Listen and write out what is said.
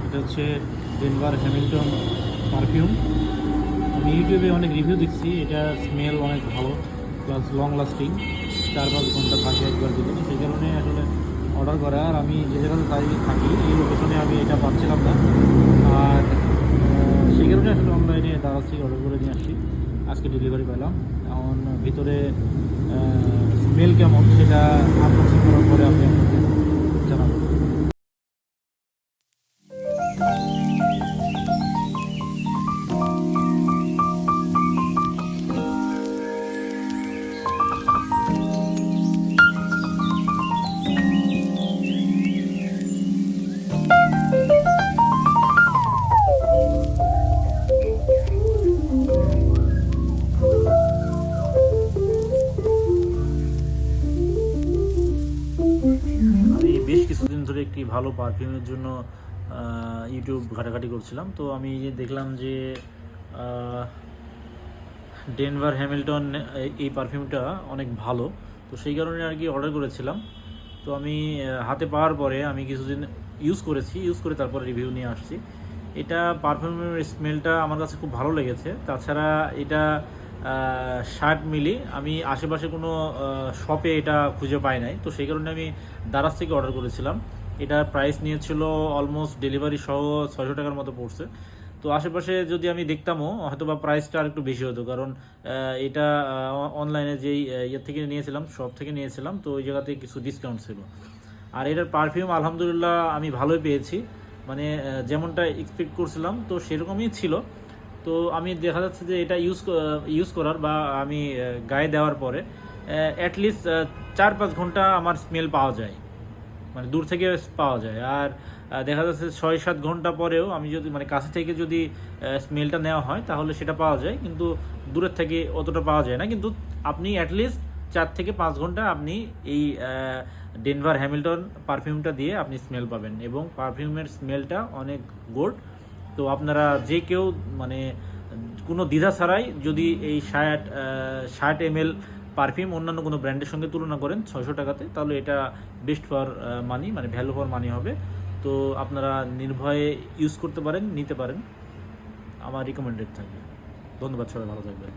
এটা হচ্ছে Denver Hamilton perfume. আমি ইউটিউবে অনেক রিভিউ দেখছি, এটা স্মেল অনেক ভালো প্লাস লং লাস্টিং, 4-5 ঘন্টা থাকে একবার দিলে। তো সেই কারণে আসলে অর্ডার করা। আর আমি যে জায়গাতে থাকি এই লোকেশনে আমি এটা পাচ্ছিলাম না, আর সেই কারণে আসলে অনলাইনে দারাজ থেকে অর্ডার করে নিয়ে আসছি। আজকে ডেলিভারি পেলাম। এখন ভিতরে স্মেল কেমন সেটা আনবক্সিং করার পরে আমি আপনাদের জানাবো। আমি বেশ কিছুদিন ধরে একটি ভালো পারফিউমের জন্য ইউটিউব ঘাটাঘাটি করছিলাম। তো আমি দেখলাম যে ডেনভার হ্যামিল্টন এই পারফিউমটা অনেক ভালো। তো সেই কারণে আর কি অর্ডার করেছিলাম। তো আমি হাতে পাওয়ার পরে আমি কিছুদিন ইউজ করে তারপরে রিভিউ নিয়ে আসছি। এটা পারফিউমের স্মেলটা আমার কাছে খুব ভালো লেগেছে। তাছাড়া এটা 60 মিলি, আমি আশেপাশে কোনো শপে এটা খুঁজে পাই নাই। তো সেই কারণে আমি দারাজ থেকে অর্ডার করেছিলাম। এটার প্রাইস নিয়েছিল অলমোস্ট ডেলিভারি সহ 600 টাকার মতো পড়ছে। তো আশেপাশে যদি আমি দেখতামও হয়তো বা প্রাইসটা আর একটু বেশি হতো, কারণ এটা অনলাইনে যেই ইয়ে থেকে নিয়েছিলাম, শপ থেকে নিয়েছিলাম, তো ওই জায়গাতে কিছু ডিসকাউন্ট ছিল। আর এটার পারফিউম আলহামদুলিল্লাহ আমি ভালোই পেয়েছি, মানে যেমনটা এক্সপেক্ট করছিলাম তো সেরকমই ছিল। তো আমি দেখা যাচ্ছে যে এটা ইউজ করার বা আমি গায়ে দেওয়ার পরে অ্যাটলিস্ট 4-5 ঘন্টা আমার স্মেল পাওয়া যায়, মানে দূর থেকে পাওয়া যায়। আর দেখা যাচ্ছে 6-7 ঘন্টা পরেও আমি যদি মানে কাছে থেকে যদি স্মেলটা নেওয়া হয় তাহলে সেটা পাওয়া যায়, কিন্তু দূরের থেকে অতটা পাওয়া যায় না। কিন্তু আপনি অ্যাটলিস্ট 4 থেকে 5 ঘন্টা আপনি এই ডেনভার হ্যামিল্টন পারফিউমটা দিয়ে আপনি স্মেল পাবেন, এবং পারফিউমের স্মেলটা অনেক গুড। তো আপনারা যে কেউ মানে কোনো দ্বিধা ছাড়াই যদি এই 60 ml পারফিউম অন্যান্য কোনো ব্র্যান্ডের সঙ্গে তুলনা করেন 600 টাকাতে, তাহলে এটা বেস্ট ফর মানি, মানে ভ্যালু ফর মানি হবে। তো আপনারা নির্ভয়ে ইউজ করতে পারেন, নিতে পারেন, আমার রিকমেন্ডেড থাকবে। ধন্যবাদ, সবাই ভালো থাকবেন।